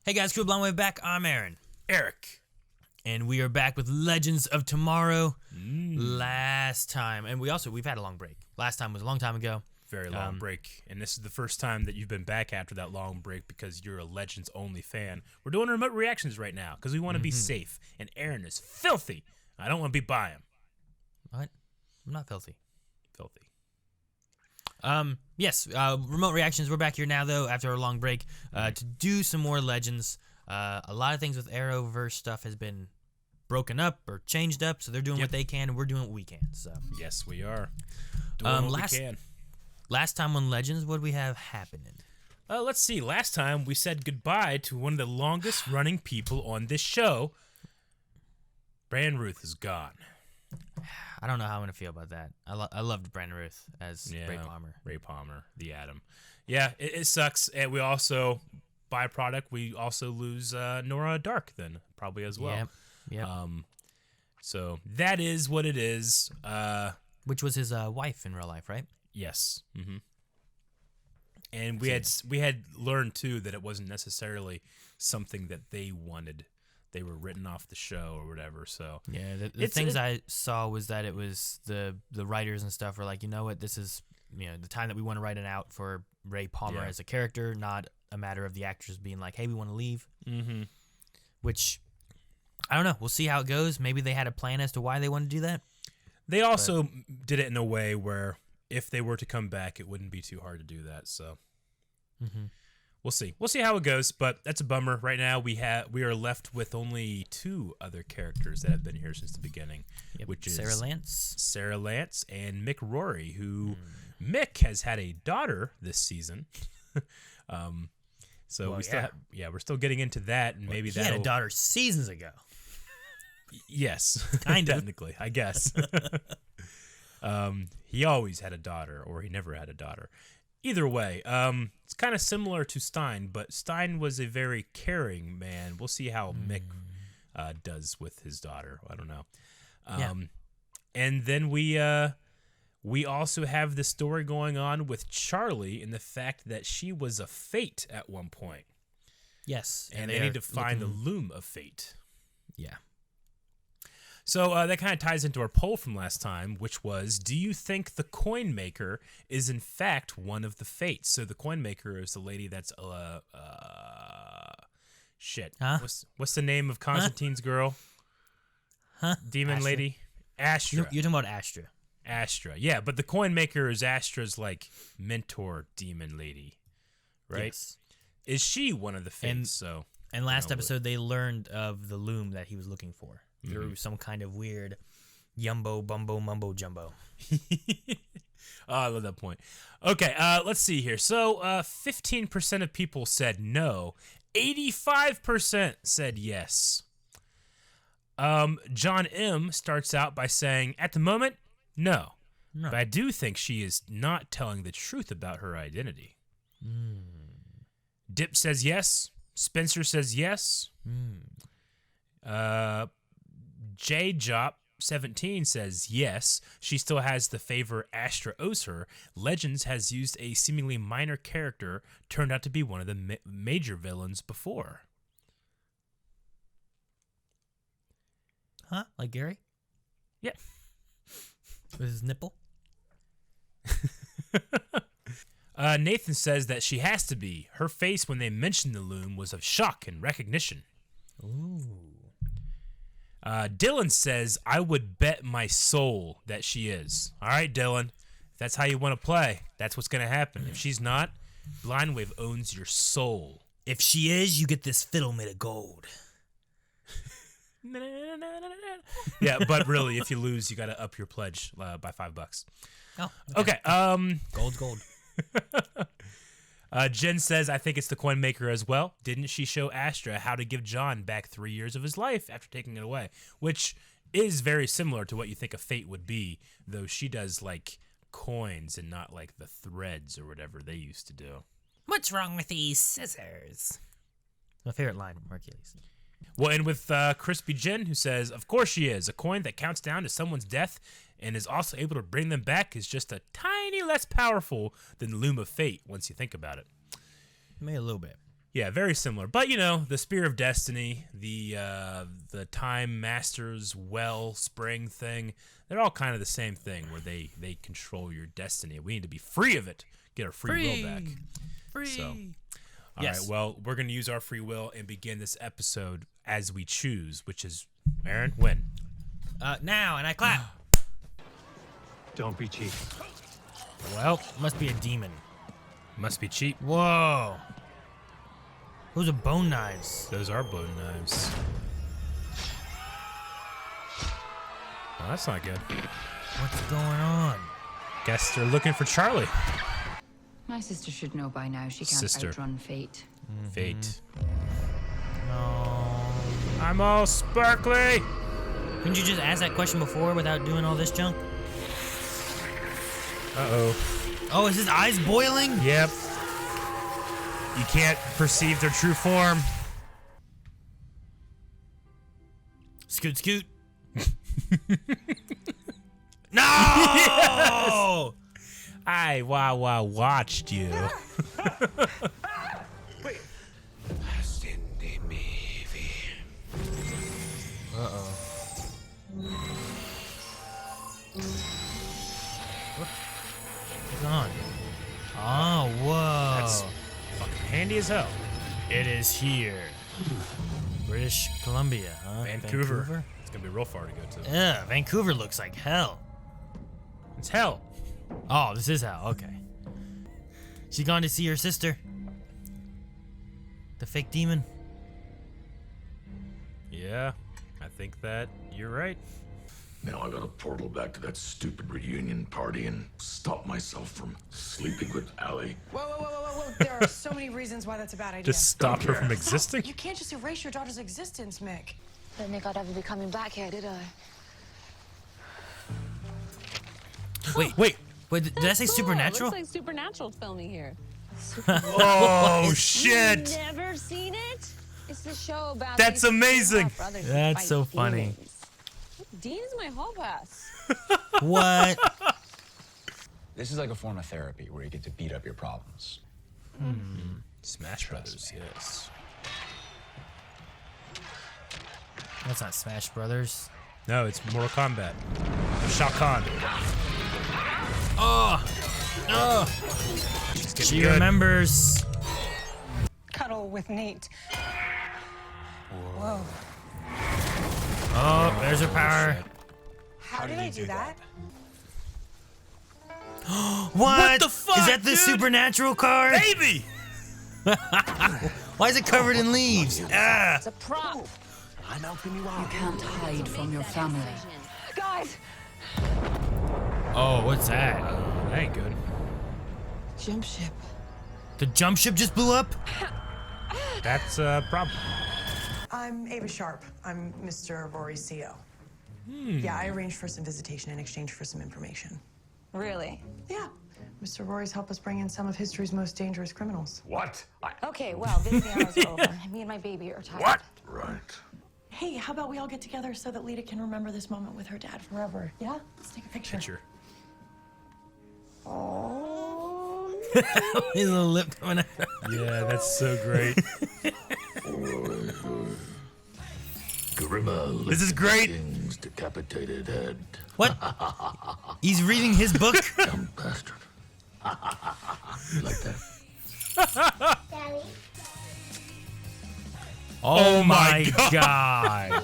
Hey guys, Cool Blonde Wave back. I'm Aaron. Eric. And we are back with Legends of Tomorrow. Last time, and we've had a long break. Last time was a long time ago. Very long break. And this is the first time that you've been back after that long break because you're a Legends only fan. We're doing remote reactions right now because we want to be safe. And Aaron is filthy. I don't want to be by him. What? I'm not filthy. Filthy. Yes, remote reactions. We're back here now, though, after a long break, to do some more Legends. A lot of things with Arrowverse stuff has been broken up or changed up, so they're doing what they can, and we're doing what we can. So yes, we are doing what we can. Last time on Legends, what did we have happening? Let's see. Last time, we said goodbye to one of the longest-running people on this show. Brandon Ruth is gone. I don't know how I'm going to feel about that. I loved Brandon Ruth as Ray Palmer. Ray Palmer, the Atom. Yeah, it sucks. And we also, byproduct, we also lose Nora Dark then, probably as well. Yep. So that is what it is. Which was his wife in real life, right? Yes. Mm-hmm. And we had learned, too, that it wasn't necessarily something that they wanted. They were written off the show or whatever. So yeah, the things I saw was that it was the writers and stuff were like, you know what, this is the time that we want to write it out for Ray Palmer as a character, not a matter of the actors being like, hey, we want to leave. Mm-hmm. Which I don't know. We'll see how it goes. Maybe they had a plan as to why they wanted to do that. They also did it in a way where if they were to come back, it wouldn't be too hard to do that. So. Mm-hmm. We'll see. We'll see how it goes, but that's a bummer. Right now, we are left with only two other characters that have been here since the beginning, which is Sarah Lance and Mick Rory, who Mick has had a daughter this season. So we're still getting into that, and maybe that he had a daughter seasons ago. Yes, kind of technically, I guess. He always had a daughter, or he never had a daughter. Either way, it's kind of similar to Stein, but Stein was a very caring man. We'll see how Mick does with his daughter. I don't know. And then we also have the story going on with Charlie and the fact that she was a fate at one point. Yes. And they need to find the loom of fate. Yeah. So that kind of ties into our poll from last time, which was, do you think the coin maker is in fact one of the fates? So the coin maker is the lady that's shit. Huh? What's the name of Constantine's girl? Demon Astra? Lady? Astra. You're talking about Astra. Astra. Yeah, but the coin maker is Astra's like mentor demon lady, right? Yes. Is she one of the fates? And last episode they learned of the loom that he was looking for. Through some kind of weird yumbo, bumbo, mumbo, jumbo. I love that point. Okay, let's see here. So 15% of people said no. 85% said yes. John M. starts out by saying, at the moment, no. But I do think she is not telling the truth about her identity. Dip says yes. Spencer says yes. J-Jop17 says yes, she still has the favor Astra owes her. Legends has used a seemingly minor character, turned out to be one of the major villains before. Huh? Like Gary? Yeah. With his nipple? Nathan says that she has to be. Her face when they mentioned the loom was of shock and recognition. Ooh. Dylan says, I would bet my soul that she is. All right, Dylan. If that's how you want to play, that's what's going to happen. If she's not, Blind Wave owns your soul. If she is, you get this fiddle made of gold. Yeah, but really, if you lose, you got to up your pledge by $5. Oh, okay. Gold's gold. Jen says, I think it's the coin maker as well. Didn't she show Astra how to give John back 3 years of his life after taking it away? Which is very similar to what you think a fate would be, though she does like coins and not like the threads or whatever they used to do. What's wrong with these scissors? My favorite line from Hercules. Well, and with Crispy Jen, who says, of course she is. A coin that counts down to someone's death and is also able to bring them back is just a tiny less powerful than the Loom of Fate once you think about it. Maybe a little bit. Yeah, very similar. But, you know, the Spear of Destiny, the Time Master's Wellspring thing, they're all kind of the same thing where they control your destiny. We need to be free of it. Get our free will back. Free. So, all right, well, we're going to use our free will and begin this episode as we choose, which is, Aaron, when? Now, and I clap. Don't be cheap. Well, must be a demon. Must be cheap. Whoa. Those are bone knives. Those are bone knives. Oh, that's not good. What's going on? Guess they're looking for Charlie. My sister should know by now she can't outrun fate. Fate. No. I'm all sparkly. Couldn't you just ask that question before without doing all this junk? Uh-oh. Oh, is his eyes boiling? Yep. You can't perceive their true form. Scoot, scoot. No! Yes! I watched you. Wait. Uh-oh. What's on? Oh, whoa. That's fucking handy as hell. It is here. British Columbia, huh? Vancouver. It's gonna be real far to go to. Yeah, Vancouver looks like hell. It's hell. Oh, this is hell. Okay. She gone to see her sister. The fake demon. Yeah, I think that you're right. Now I gotta portal back to that stupid reunion party and stop myself from sleeping with Allie. Whoa. There are so many reasons why that's a bad idea. Just stop her from existing? You can't just erase your daughter's existence, Mick. Didn't think I'd ever be coming back here, did I? Wait, did I say supernatural? Looks like Supernatural filming here. Oh, shit. Never seen it? It's the show about That's these amazing. brothers who That's fight so funny. demons. Dean's my hall pass. What? This is like a form of therapy where you get to beat up your problems. Smash Brothers, yes. That's not Smash Brothers. No, it's Mortal Kombat. Shao Kahn. She remembers. Cuddle with Nate. Whoa. Oh, there's her power. How did I do that? What the fuck, is that? The dude? supernatural card? Baby! Why is it covered in leaves? Ah! It's a prop. I'm helping you out. You can't hide from your family. Guys! Oh, what's that? That ain't good. Jump ship. The jump ship just blew up? That's a problem. I'm Ava Sharp. I'm Mr. Rory's CO. Yeah, I arranged for some visitation in exchange for some information. Really? Yeah. Mr. Rory's helped us bring in some of history's most dangerous criminals. What? Okay, well, visiting hours are over. Me and my baby are tired. What? Right. Hey, how about we all get together so that Lita can remember this moment with her dad forever? Yeah? Let's take a picture. Picture. Oh. His little lip coming out. Yeah, that's so great. Gorilla This is great. King's decapitated head. What? He's reading his book? Dumb bastard. You like that? Oh my god.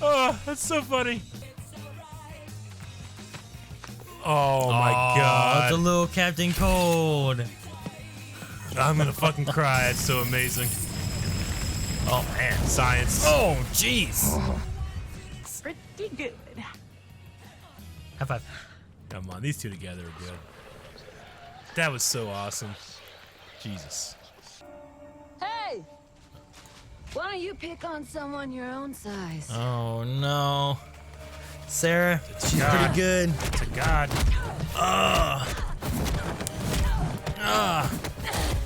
Oh, that's so funny. Oh my god. The little Captain Cold. I'm gonna fucking cry. It's so amazing. Oh man, science. Oh, jeez. Pretty good. High five. Come on, these two together are good. That was so awesome. Jesus. Hey! Why don't you pick on someone your own size? Oh no. Sarah, she's God. pretty good. To God.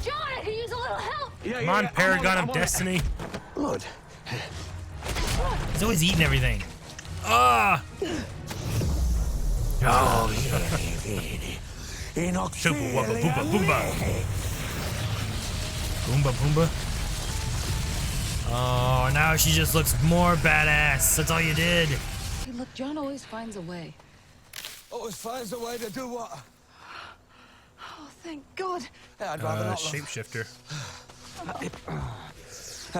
John, I could use a little help! Come on, Paragon of Destiny. Good. He's always eating everything. Ah! Oh, Shooba wubba boomba boomba. Boomba boomba. Oh, now she just looks more badass. That's all you did. Hey, look, John always finds a way. Always finds a way to do what? Oh, thank God. Yeah, I'd rather not. Shapeshifter.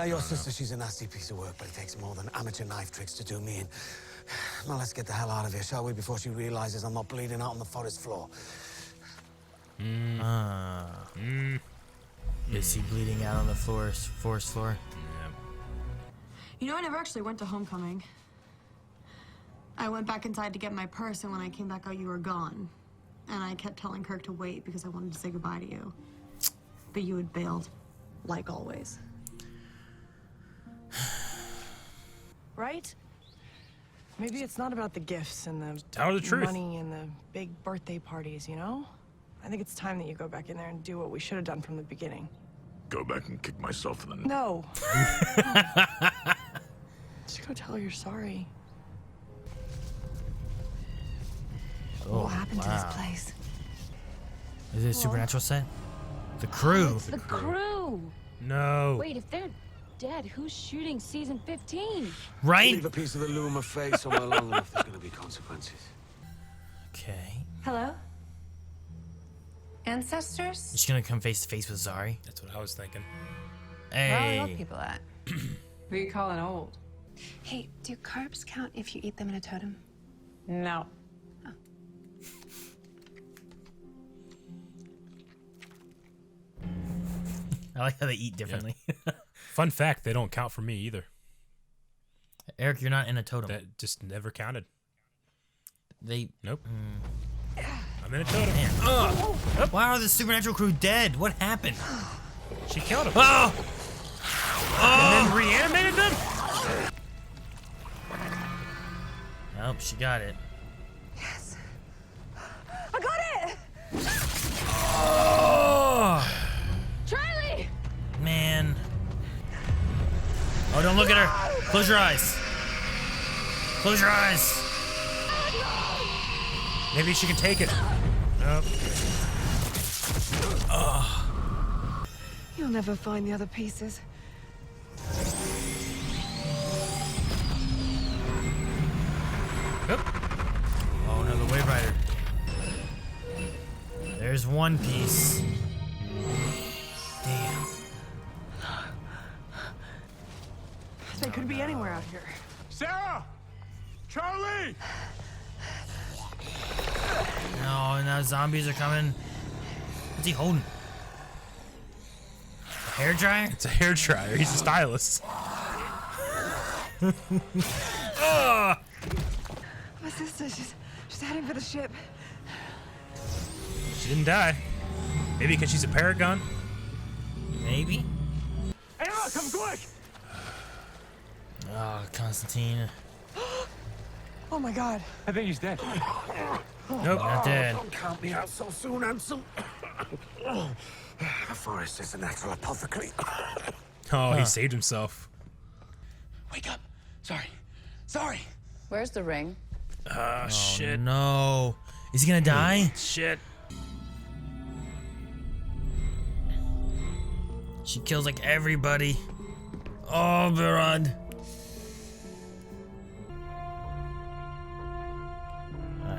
Your sister, she's a nasty piece of work, but it takes more than amateur knife tricks to do me in. Now let's get the hell out of here, shall we, before she realizes I'm not bleeding out on the forest floor. Is he bleeding out on the forest floor? You know, I never actually went to homecoming. I went back inside to get my purse, and when I came back out, you were gone. And I kept telling Kirk to wait because I wanted to say goodbye to you. But you had bailed, like always. Right? Maybe it's not about the gifts and the Tell her the truth. money and the big birthday parties, you know? I think it's time that you go back in there and do what we should have done from the beginning. Go back and kick myself in the... No. Just go tell her you're sorry. Oh, What happened to this place? Is it a supernatural set? The crew. It's the crew. No. Wait, if they're dead, who's shooting season 15? Right? Leave a piece of the loom of face somewhere long enough, there's gonna be consequences. Okay. Hello? Ancestors? Is she gonna come face to face with Zari? That's what I was thinking. Where are Hey. old people at? Who are you calling old? Hey, do carbs count if you eat them in a totem? No. I like how they eat differently. Fun fact, they don't count for me either. Eric, you're not in a totem. That just never counted. They. Nope. I'm in a totem. Man. Why are the supernatural crew dead? What happened? She killed him. Oh! And then reanimated them? Nope, she got it. Yes. I got it! Oh! Charlie! Man. Oh, don't look at her. Close your eyes. Close your eyes. Maybe she can take it. Nope. You'll never find the other pieces. Nope. Oh no, the Wave Rider. There's one piece. Damn. They could be anywhere out here. Sarah! Charlie! No, now zombies are coming. What's he holding? A hair dryer? It's a hair dryer. He's a stylist. My sister, she's heading for the ship. She didn't die. Maybe because she's a paragon. Maybe. Emma, come quick! Oh, Constantine. Oh my God. I think he's dead. Nope. Not dead. Don't count me out so soon, handsome. The forest is a natural apothecary. Oh, he saved himself. Wake up. Sorry. Where's the ring? Oh, shit. No. Is he gonna die? Shit. She kills like everybody. Oh, Barad.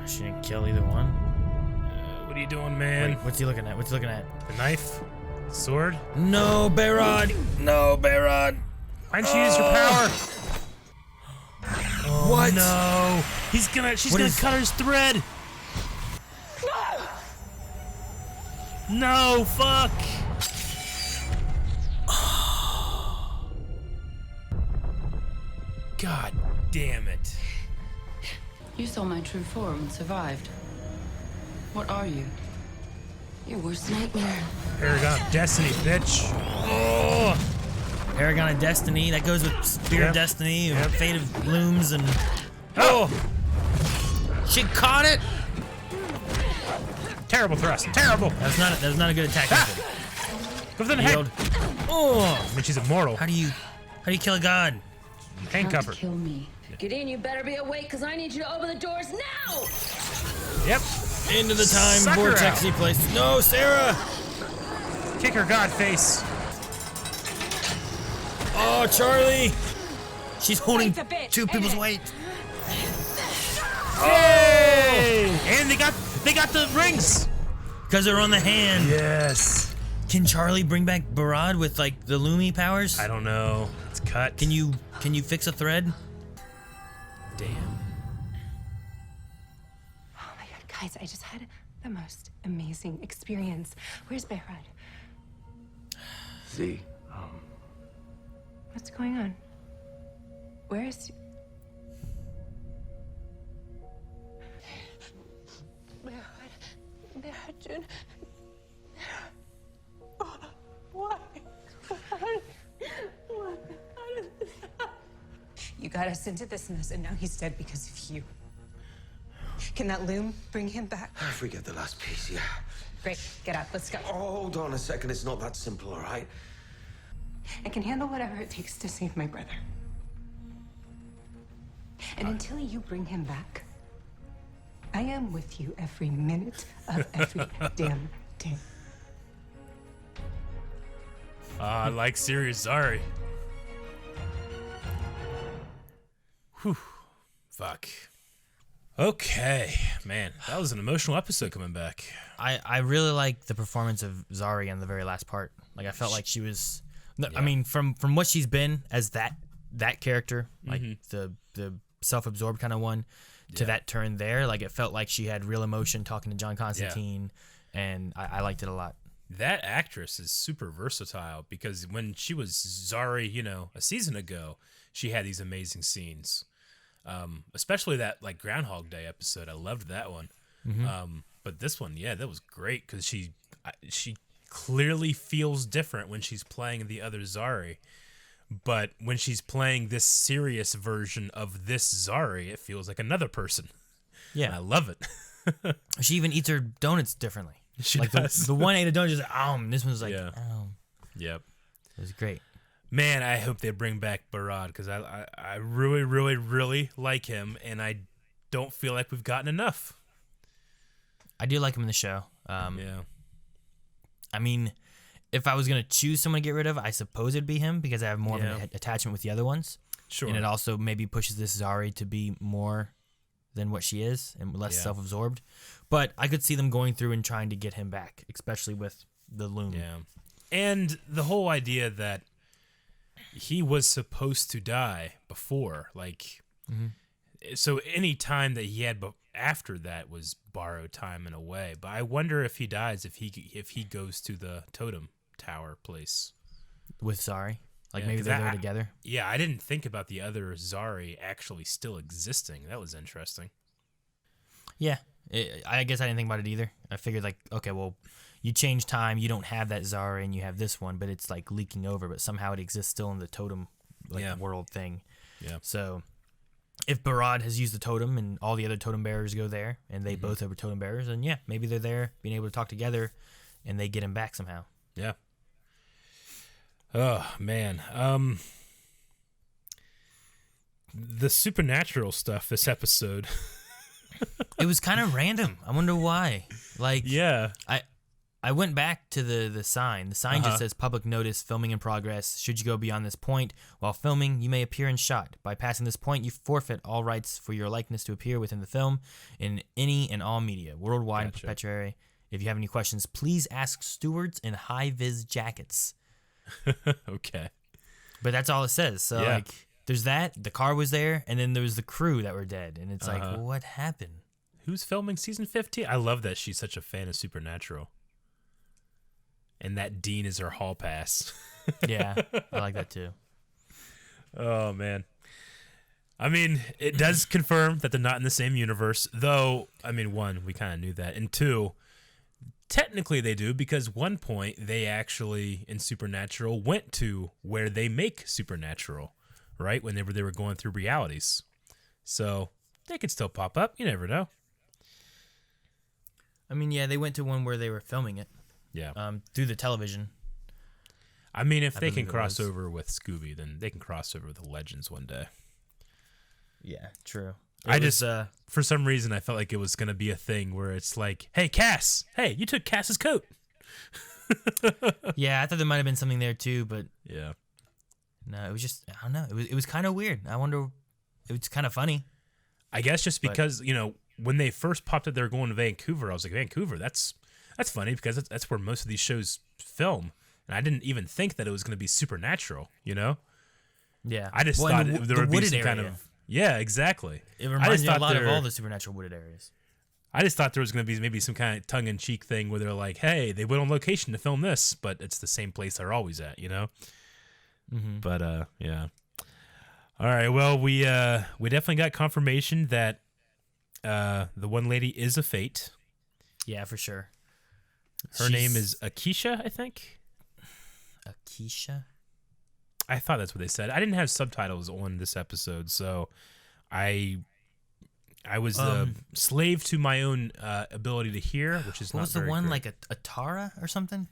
She didn't kill either one. What are you doing, man? Wait, what's he looking at? What's he looking at? The knife? Sword? No, Barad. No, Barad. Why'd she use her power? Oh, What? No. She's gonna cut his thread. No, fuck. God damn it. You saw my true form and survived. What are you? Your worst nightmare. Paragon of Destiny, bitch. Oh. Paragon of Destiny. That goes with Spear of Destiny, Fate of Blooms, and oh, she caught it. Terrible thrust. Terrible. That was not a good attack. Go for the head. Oh, I mean, she's immortal. how do you kill a god? Handcuff her. Kill me. Gideon, you better be awake, because I need you to open the doors now! Yep. Into the time Suck her vortexy out. place. No, Sarah! Kick her god face. Oh, Charlie! She's holding Fight the bitch. two people's weight. Hey! And they got the rings. Because they're on the hand. Yes. Can Charlie bring back Barad with like the Loomy powers? I don't know. It's cut. Can you fix a thread? Damn. Oh my god, guys, I just had the most amazing experience. Where's Barad? See, What's going on? Where is... Barad, June. Why? You got us into this mess, and now he's dead because of you. Can that loom bring him back? If we get the last piece, yeah. Great. Get up. Let's go. Oh, hold on a second. It's not that simple, all right? I can handle whatever it takes to save my brother. And until you bring him back, I am with you every minute of every damn day. I like serious Zari. Whew. Fuck. Okay, man, that was an emotional episode coming back. I really like the performance of Zari in the very last part. Like I felt like she was. I mean, from what she's been as that character, like the self-absorbed kind of one, to that turn there, like it felt like she had real emotion talking to John Constantine, and I liked it a lot. That actress is super versatile because when she was Zari, a season ago, she had these amazing scenes. Especially that like Groundhog Day episode. I loved that one. But this one, yeah, that was great because she clearly feels different when she's playing the other Zari. But when she's playing this serious version of this Zari, it feels like another person. Yeah. And I love it. She even eats her donuts differently. She like does. The one ate a donut just this one's like Yep. It was great. Man, I hope they bring back Barad because I really, really, really like him, and I don't feel like we've gotten enough. I do like him in the show. Yeah. I mean, if I was going to choose someone to get rid of, I suppose it'd be him because I have more of an attachment with the other ones. Sure. And it also maybe pushes this Zari to be more than what she is and less self-absorbed. But I could see them going through and trying to get him back, especially with the loom. Yeah. And the whole idea that he was supposed to die before, like, so any time that he had after that was borrowed time in a way. But I wonder if he dies, if he goes to the totem tower place with Zari. Like maybe they're there together. Yeah, I didn't think about the other Zari actually still existing. That was interesting. Yeah, I guess I didn't think about it either. I figured like, okay, well, you change time, you don't have that Zari, and you have this one, but it's like leaking over, but somehow it exists still in the totem world thing. Yeah. So if Barad has used the totem and all the other totem bearers go there, and they both are totem bearers, then yeah, maybe they're there being able to talk together, and they get him back somehow. Yeah. Oh man, the supernatural stuff this episode. It was kind of random. I wonder why. Like, yeah, I went back to the sign. The sign just says public notice, filming in progress. Should you go beyond this point while filming, you may appear in shot. By passing this point, you forfeit all rights for your likeness to appear within the film in any and all media, worldwide and perpetually. If you have any questions, please ask stewards in high-vis jackets. Okay. But that's all it says. So, like, there's that. The car was there, and then there was the crew that were dead. And it's like, what happened? Who's filming season 15? I love that she's such a fan of Supernatural. And that Dean is her hall pass. Yeah, I like that too. Oh, man. I mean, it does confirm that they're not in the same universe. Though, I mean, one, we kind of knew that. And two, technically they do, because one point they actually, in Supernatural, went to where they make Supernatural, right? When they were going through realities. So they could still pop up. You never know. I mean, yeah, they went to one where they were filming it. Yeah. Through the television. I mean, if they can cross over with Scooby, then they can cross over with the Legends one day. Yeah, true. For some reason, I felt like it was going to be a thing where it's like, hey, Cass, hey, you took Cass's coat. Yeah, I thought there might have been something there too, but yeah, no, it was just, I don't know. It was kind of weird. I wonder, it was kind of funny. I guess just because, when they first popped up, they were going to Vancouver. I was like, Vancouver, that's funny because that's where most of these shows film. And I didn't even think that it was going to be supernatural, Yeah. I just thought there would be some kind of... Yeah, exactly. It reminds me a lot of all the supernatural wooded areas. I just thought there was going to be maybe some kind of tongue-in-cheek thing where they're like, hey, they went on location to film this, but it's the same place they're always at, Mm-hmm. But, yeah. All right, well, we definitely got confirmation that the one lady is a Fate. Yeah, for sure. Her name is Akeisha, I think. Akeisha? I thought that's what they said. I didn't have subtitles on this episode, so I was a slave to my own ability to hear, which is what not was the very one great. like a Tara or something?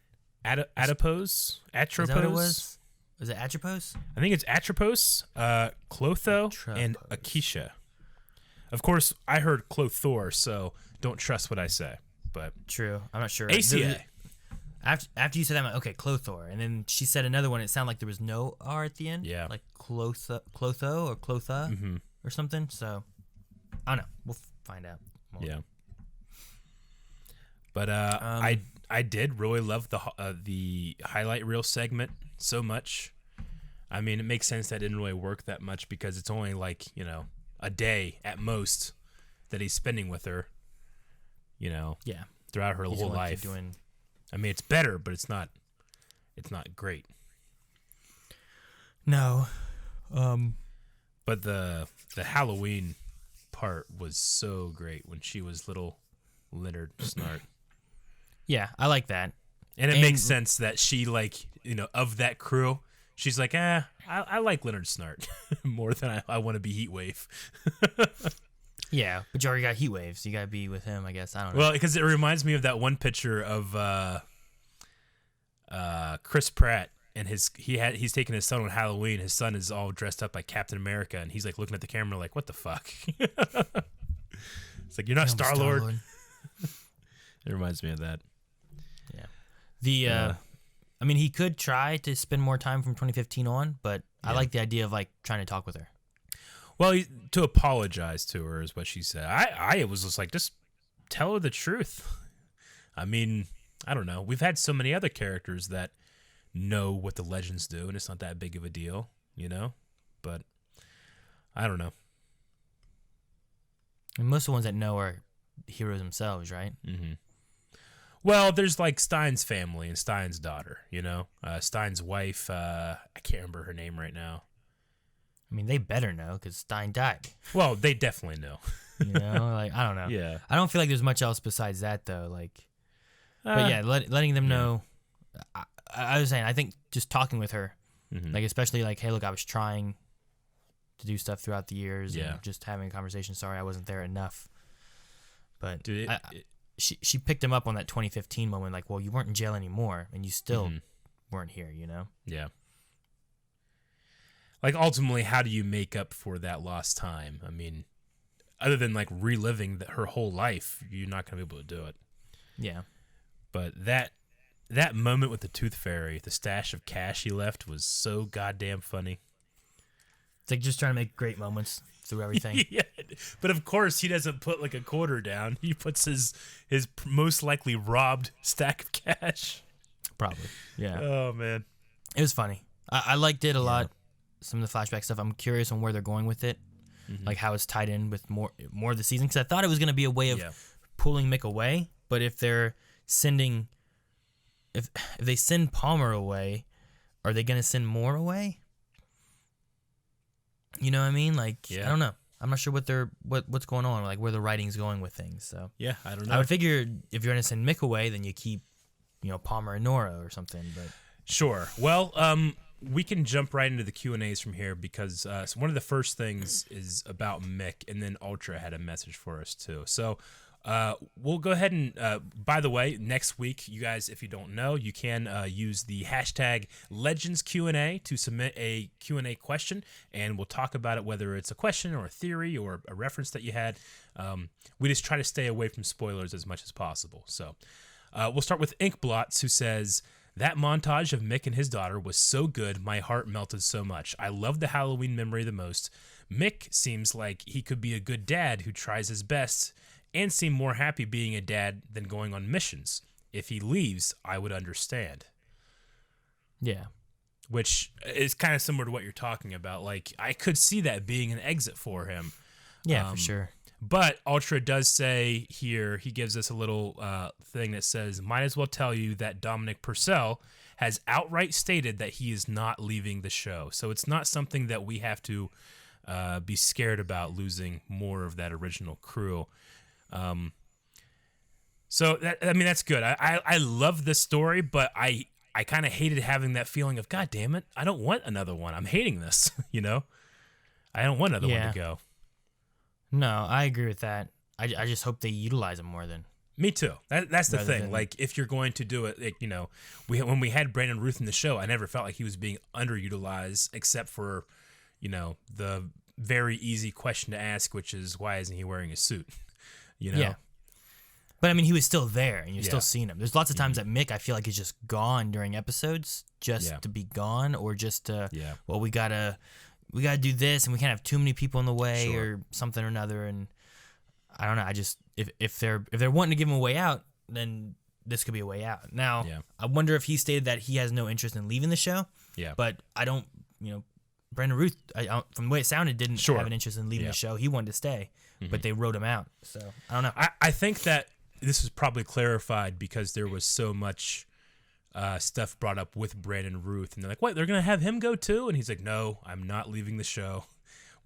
Atropos? Atropos? Is that what it was? Was it Atropos? I think it's Atropos, Clotho, and Akeisha. Of course, I heard Clothor, so don't trust what I say. But true, I'm not sure. ACA. After you said that, I'm like, okay, Clothor, and then she said another one. It sounded like there was no R at the end. Yeah, like Clotho or Clotha or something. So I don't know. We'll find out more. Yeah. But I did really love the highlight reel segment so much. I mean, it makes sense that didn't really work that much because it's only like a day at most that he's spending with her. Yeah. Throughout her whole life. I mean, it's better, but it's not great. No. But the Halloween part was so great when she was little Leonard Snart. Yeah, I like that. And it makes sense that she of that crew, she's like, I like Leonard Snart more than I want to be Heatwave. Yeah, but you already got heat waves. You got to be with him, I guess. I don't know. Well, because it reminds me of that one picture of Chris Pratt and he's taking his son on Halloween. His son is all dressed up like Captain America, and he's like looking at the camera like, "What the fuck?" It's like, you're not Star-Lord. It reminds me of that. Yeah. I mean, he could try to spend more time from 2015 on, but I like the idea of trying to talk with her. Well, to apologize to her is what she said. I was just like, just tell her the truth. I mean, I don't know. We've had so many other characters that know what the legends do, and it's not that big of a deal, But I don't know. And most of the ones that know are heroes themselves, right? Mm-hmm. Well, there's like Stein's family and Stein's daughter, Stein's wife. I can't remember her name right now. I mean, they better know because Stein died. Well, they definitely know. I don't know. Yeah. I don't feel like there's much else besides that, though. But yeah, letting them know. I was saying, I think just talking with her, especially hey, look, I was trying to do stuff throughout the years. Yeah. And just having a conversation. Sorry, I wasn't there enough. But dude, she picked him up on that 2015 moment. Well, you weren't in jail anymore, and you still weren't here. Yeah. Ultimately, how do you make up for that lost time? I mean, other than reliving her whole life, you're not going to be able to do it. Yeah. But that moment with the Tooth Fairy, the stash of cash he left, was so goddamn funny. It's just trying to make great moments through everything. Yeah. But of course, he doesn't put a quarter down. He puts his most likely robbed stack of cash. Probably. Yeah. Oh, man. It was funny. I liked it a lot. Some of the flashback stuff. I'm curious on where they're going with it, how it's tied in with more of the season. Because I thought it was going to be a way of pulling Mick away, but if they're sending, if they send Palmer away, are they going to send more away? You know what I mean? I don't know. I'm not sure what's going on, where the writing's going with things. So yeah, I don't know. I would figure if you're going to send Mick away, then you keep, Palmer and Nora or something. But sure. Well, we can jump right into the Q&As from here because one of the first things is about Mick, and then Ultra had a message for us too. So We'll go ahead and, by the way, next week, you guys, if you don't know, you can use the hashtag Legends Q&A to submit a Q&A question, and we'll talk about it, whether it's a question or a theory or a reference that you had. We just try to stay away from spoilers as much as possible. So we'll start with Inkblots, who says, that montage of Mick and his daughter was so good, my heart melted so much. I love the Halloween memory the most. Mick seems like he could be a good dad who tries his best and seem more happy being a dad than going on missions. If he leaves, I would understand. Yeah. Which is kind of similar to what you're talking about. Like, I could see that being an exit for him. Yeah, for sure. But Ultra does say here, he gives us a little thing that says, might as well tell you that Dominic Purcell has outright stated that he is not leaving the show. So it's not something that we have to be scared about losing more of that original crew. So that's good. I love this story, but I kind of hated having that feeling of, God damn it, I don't want another one. I'm hating this, you know? I don't want another one to go. No, I agree with that. I just hope they utilize him more than. Me too. That's the thing. Like, if you're going to do it, you know, when we had Brandon Ruth in the show, I never felt like he was being underutilized, except for, you know, the very easy question to ask, which is, why isn't he wearing a suit? You know? Yeah. But I mean, he was still there, and you're still seeing him. There's lots of times that Mick, I feel like, is just gone during episodes, just to be gone, or just to, well, we gotta do this, and we can't have too many people in the way, or something or another. And I don't know. I just if they're wanting to give him a way out, then this could be a way out. Now, I wonder if he stated that he has no interest in leaving the show. Yeah. But I don't, you know, Brandon Ruth, from the way it sounded, didn't have an interest in leaving the show. He wanted to stay, but they wrote him out. So I don't know. I think that this was probably clarified because there was so much stuff brought up with Brandon Ruth, and they're like, "What? They're gonna have him go too?" And he's like, "No, I'm not leaving the show.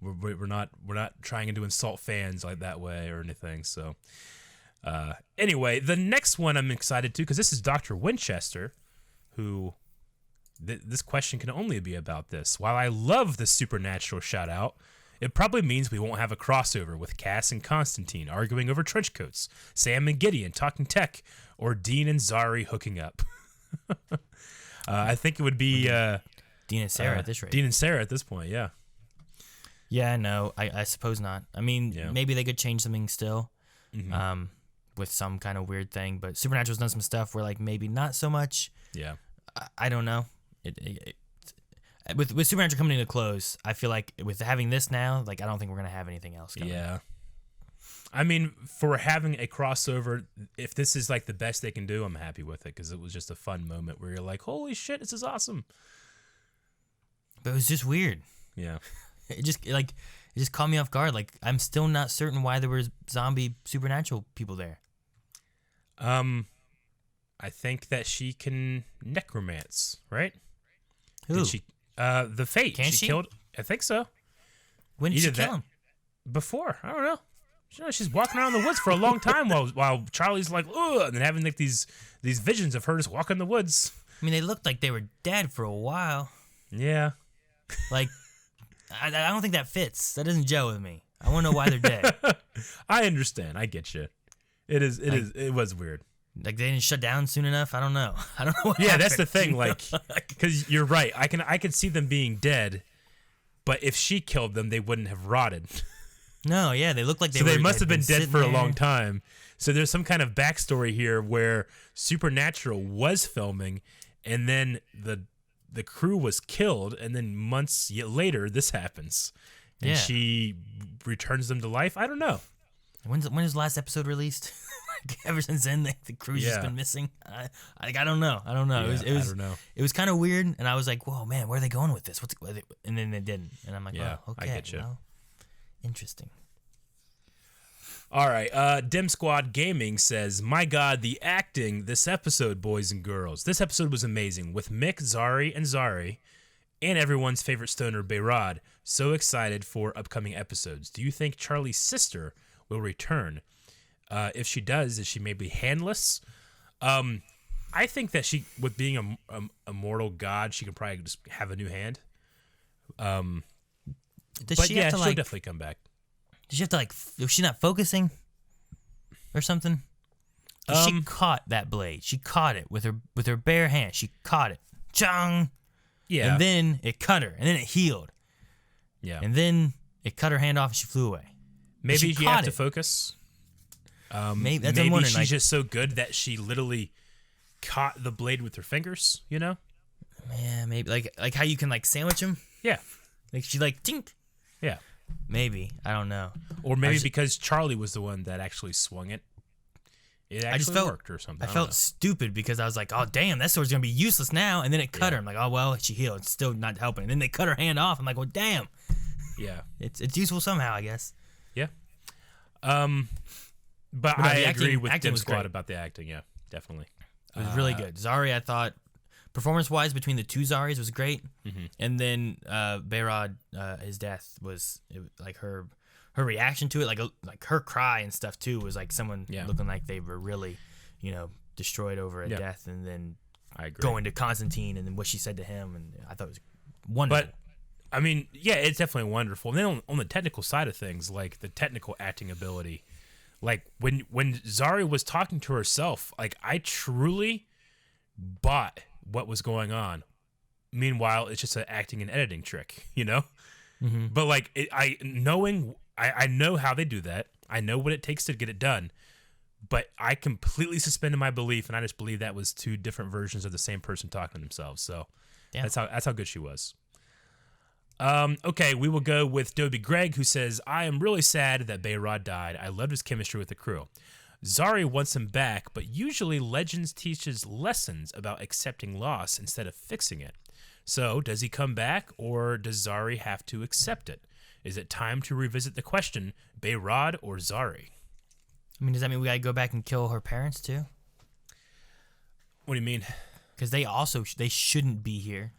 We're not trying to insult fans like that way or anything." So anyway, the next one I'm excited to, because this is Dr. Winchester, who this question can only be about this. While I love the supernatural shout out, it probably means we won't have a crossover with Cass and Constantine arguing over trench coats, Sam and Gideon talking tech, or Dean and Zari hooking up. I think it would be Dean and Sarah at this rate. Dean and Sarah at this point, yeah. Yeah, no, I suppose not. I mean, maybe they could change something still, with some kind of weird thing. But Supernatural's done some stuff where, like, maybe not so much. Yeah, I don't know. With Supernatural coming to a close, I feel like with having this now, like, I don't think we're gonna have anything else coming. Yeah. I mean, for having a crossover, if this is like the best they can do, I'm happy with it, because it was just a fun moment where you're like, holy shit, this is awesome. But it was just weird. Yeah. It just caught me off guard. Like, I'm still not certain why there was zombie supernatural people there. I think that she can necromance, right? Who? Did she? The Fate. Can she? Killed. I think so. When did she kill him? Before. I don't know. You know, she's walking around the woods for a long time while Charlie's like, ugh, and then having like these visions of her just walking the woods. I mean, they looked like they were dead for a while. Yeah. Like, I don't think that fits. That doesn't gel with me. I want to know why they're dead. I understand. I get you. It was weird. Like, they didn't shut down soon enough. I don't know. I don't know what Yeah, happened, that's the thing. Like, because you're right. I can see them being dead, but if she killed them, they wouldn't have rotted. No, yeah, they look like they must have been dead for a long time. So there's some kind of backstory here where Supernatural was filming, and then the crew was killed, and then months later this happens, and she returns them to life. I don't know. When is the last episode released? Ever since then, the crew's just been missing. I don't know. I don't know. Yeah, it was I don't know. It was kind of weird, and I was like, "Whoa, man, where are they going with this?" And then they didn't, and I'm like, yeah, "Oh, okay, I get you." Well, interesting. All right, Dim Squad Gaming says, my God, the acting this episode, boys and girls. This episode was amazing, with Mick, Zari, and everyone's favorite stoner, Barad. So excited for upcoming episodes. Do you think Charlie's sister will return? If she does, is she maybe handless? I think that she, with being a mortal god, she can probably just have a new hand. Does she have to, she'll definitely come back. Does she have to, like, if she's not focusing? or something? She caught that blade. She caught it with her bare hand. She caught it. Chung. Yeah. And then it cut her, and then it healed. Yeah. And then it cut her hand off, and she flew away. Maybe you have to focus. Maybe that's maybe I'm wondering, she's just so good that she literally caught the blade with her fingers. You know? Yeah, maybe like how you can like sandwich them. Yeah. Like she like tink. Yeah. Maybe, I don't know. Or maybe because Charlie was the one that actually swung it. It actually worked or something. I felt stupid because I was like, oh, damn, that sword's going to be useless now. And then it cut her. I'm like, oh, well, she healed. It's still not helping. And then they cut her hand off. I'm like, well, damn. Yeah. It's useful somehow, I guess. Yeah. But no, I agree with acting Dim was Squad great. about the acting. Yeah, definitely. It was really good. Zari, I thought, performance-wise, between the two Zaris was great. Mm-hmm. And then Barad, his death was like her reaction to it, like her cry and stuff too, was like someone looking like they were really, destroyed over a death, and then I agree. going to Constantine and then what she said to him, and I thought it was wonderful. But I mean, yeah, it's definitely wonderful. And then on the technical side of things, like the technical acting ability, like when Zari was talking to herself, like I truly bought what was going on. Meanwhile, it's just an acting and editing trick, Mm-hmm. But like I know how they do that. I know what it takes to get it done. But I completely suspended my belief, and I just believe that was two different versions of the same person talking to themselves. So that's how good she was. Okay, we will go with Dobie Greg, who says, I am really sad that Barad died. I loved his chemistry with the crew. Zari wants him back, but usually Legends teaches lessons about accepting loss instead of fixing it. So, does he come back, or does Zari have to accept it? Is it time to revisit the question, Barad or Zari? I mean, does that mean we gotta go back and kill her parents too? What do you mean? Because they shouldn't be here,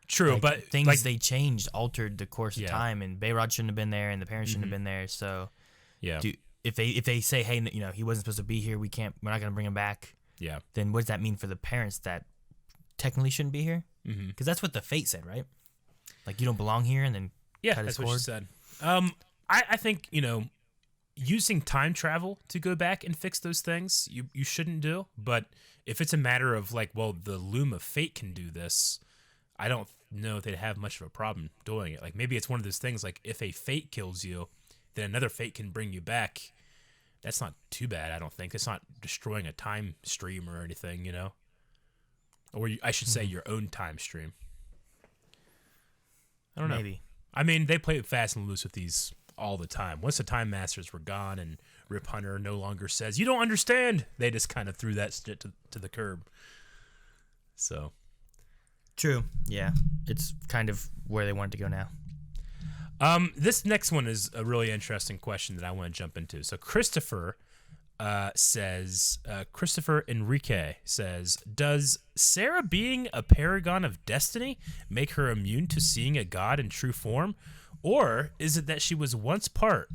True, like, but things they changed altered the course of time, and Barad shouldn't have been there, and the parents shouldn't have been there. So, if they say, hey, he wasn't supposed to be here, we're not gonna bring him back. Yeah. Then what does that mean for the parents that technically shouldn't be here? Because that's what the fate said, right? Like you don't belong here, and then cut his that's what cord. she said. I think using time travel to go back and fix those things you shouldn't do. But if it's a matter of like, well, the loom of fate can do this, I don't know if they'd have much of a problem doing it. Like maybe it's one of those things like if a fate kills you, then another fate can bring you back. That's not too bad, I don't think. It's not destroying a time stream or anything, Or I should say your own time stream. I don't know. Maybe. I mean, they play fast and loose with these all the time. Once the Time Masters were gone and Rip Hunter no longer says, you don't understand, they just kind of threw that shit to the curb. So. True. Yeah. It's kind of where they want it to go now. This next one is a really interesting question that I want to jump into. So Christopher Christopher Enrique says, does Sarah being a paragon of destiny make her immune to seeing a god in true form? Or is it that she was once part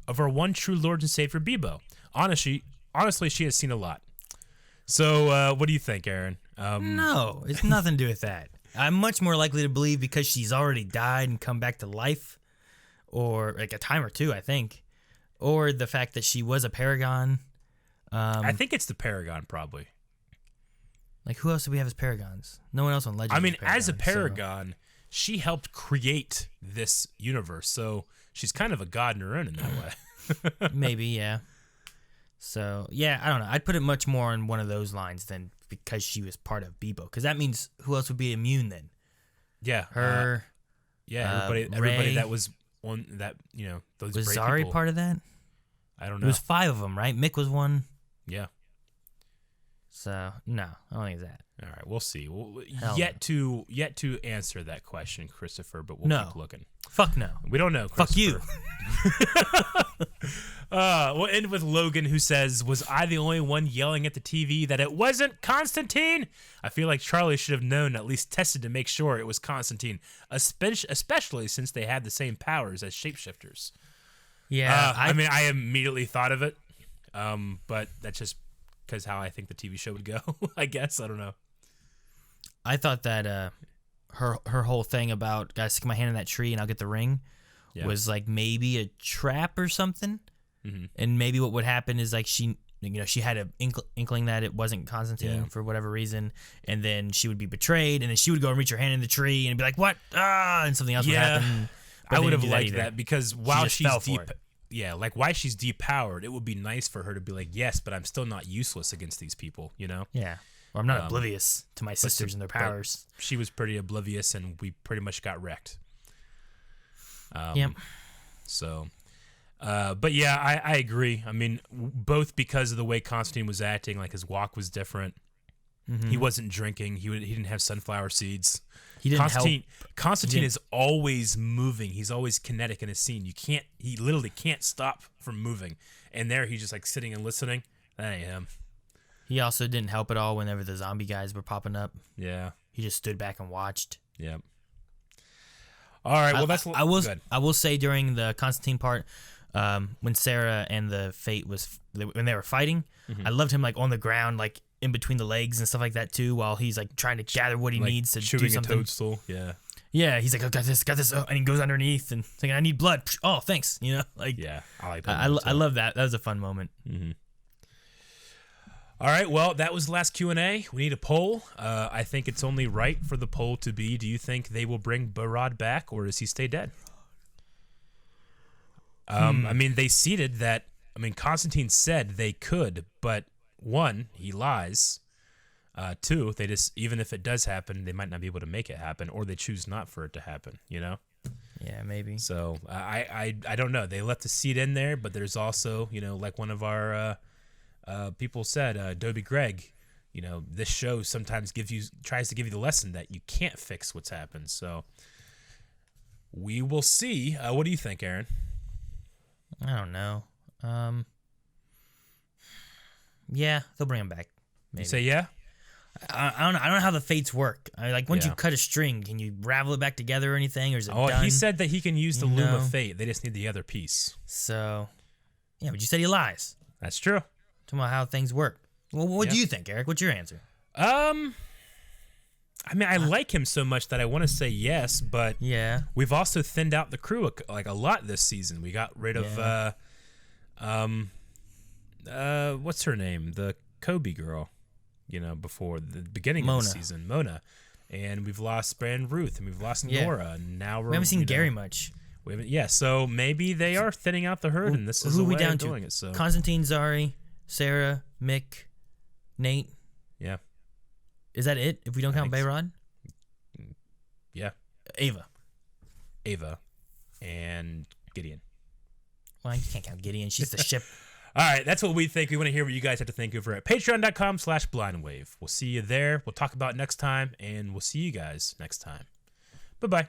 of our one true Lord and Savior, Bebo? Honestly, she has seen a lot. So, what do you think, Aaron? No, it's nothing to do with that. I'm much more likely to believe because she's already died and come back to life, or like a time or two, I think, or the fact that she was a paragon. I think it's the paragon, probably. Like, who else do we have as paragons? No one else on Legends. I mean, as a paragon, she helped create this universe, so she's kind of a god in her own in that way. Maybe, yeah. So, yeah, I don't know. I'd put it much more on one of those lines than because she was part of Bebo, because that means who else would be immune then? Yeah, her. Everybody that was on that, those. Was Zari people. part of that? I don't know. It was 5 of them, right? Mick was one. Yeah. So no, I don't think it's that. All right, we'll see. Yet to answer that question, Christopher, but we'll keep looking. Fuck no. We don't know. Fuck you. We'll end with Logan, who says, was I the only one yelling at the TV that it wasn't Constantine? I feel like Charlie should have known, at least tested to make sure it was Constantine, especially since they had the same powers as shapeshifters. Yeah. I mean, I immediately thought of it, but that's just because how I think the TV show would go, I guess. I don't know. I thought that her whole thing about, gotta stick my hand in that tree and I'll get the ring was like maybe a trap or something. and maybe what would happen is like she had an inkling that it wasn't Constantine for whatever reason, and then she would be betrayed, and then she would go and reach her hand in the tree and be like, "What?" And something else would happen. I would have liked that because while she's deep, while she's depowered, it would be nice for her to be like, "Yes, but I'm still not useless against these people," you know? Yeah. Or I'm not oblivious to my sisters and their powers. She was pretty oblivious, and we pretty much got wrecked. So, but yeah, I agree. I mean, both because of the way Constantine was acting, like his walk was different. He wasn't drinking. He didn't have sunflower seeds. He didn't Constantine is always moving. He's always kinetic in his scene. He literally can't stop from moving. And there he's just like sitting and listening. That ain't him. He also didn't help at all whenever the zombie guys were popping up. Yeah. He just stood back and watched. Yeah. All right. Well, I will say during the Constantine part, when Sarah and the Fate when they were fighting, I loved him like on the ground, like in between the legs and stuff like that too, while he's like trying to gather what he needs to do something. A toadstool. Yeah. Yeah, he's like, "Oh, got this," and he goes underneath and saying, "I need blood." Oh, thanks. You know, like yeah, I like that. I love that. That was a fun moment. All right, well, that was the last Q&A. We need a poll. I think it's only right for the poll to be, do you think they will bring Barad back, or does he stay dead? I mean, they seeded that. I mean, Constantine said they could, but one, he lies. Two, they just, even if it does happen, they might not be able to make it happen, or they choose not for it to happen, you know? Yeah, maybe. So, I don't know. They left the seed in there, but there's also, you know, like one of our people said, Adobe Greg, you know, this show sometimes tries to give you the lesson that you can't fix what's happened. So we will see. What do you think, Aaron? I don't know. Yeah, they'll bring him back. Maybe. You say yeah? I don't know how the fates work. Like once you cut a string, can you ravel it back together or anything, or is it done? He said that he can use the loom of fate. They just need the other piece. So, yeah, but you said he lies. That's true. Talking about how things work. Well, what do you think, Eric? What's your answer? I mean, I like him so much that I want to say yes, but we've also thinned out the crew like a lot this season. We got rid of what's her name? The Kobe girl, you know, before the beginning of the season, Mona. And we've lost Brand Ruth, and we've lost Nora, and now we haven't seen Gary much. We haven't, so maybe they are thinning out the herd, and this is who the way we down of to? doing it. So Constantine, Zari, Sarah, Mick, Nate. Yeah. Is that it? If we don't count Barad? Yeah. Ava, and Gideon. Well, you can't count Gideon. She's the ship. All right, that's what we think. We want to hear what you guys have to think over at patreon.com/blindwave. We'll see you there. We'll talk about it next time, and we'll see you guys next time. Bye-bye.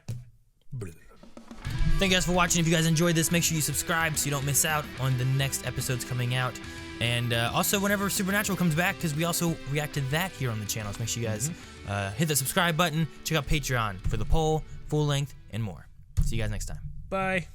Thank you guys for watching. If you guys enjoyed this, make sure you subscribe so you don't miss out on the next episodes coming out. And also, whenever Supernatural comes back, because we also react to that here on the channel, so make sure you guys hit the subscribe button. Check out Patreon for the poll, full length, and more. See you guys next time. Bye.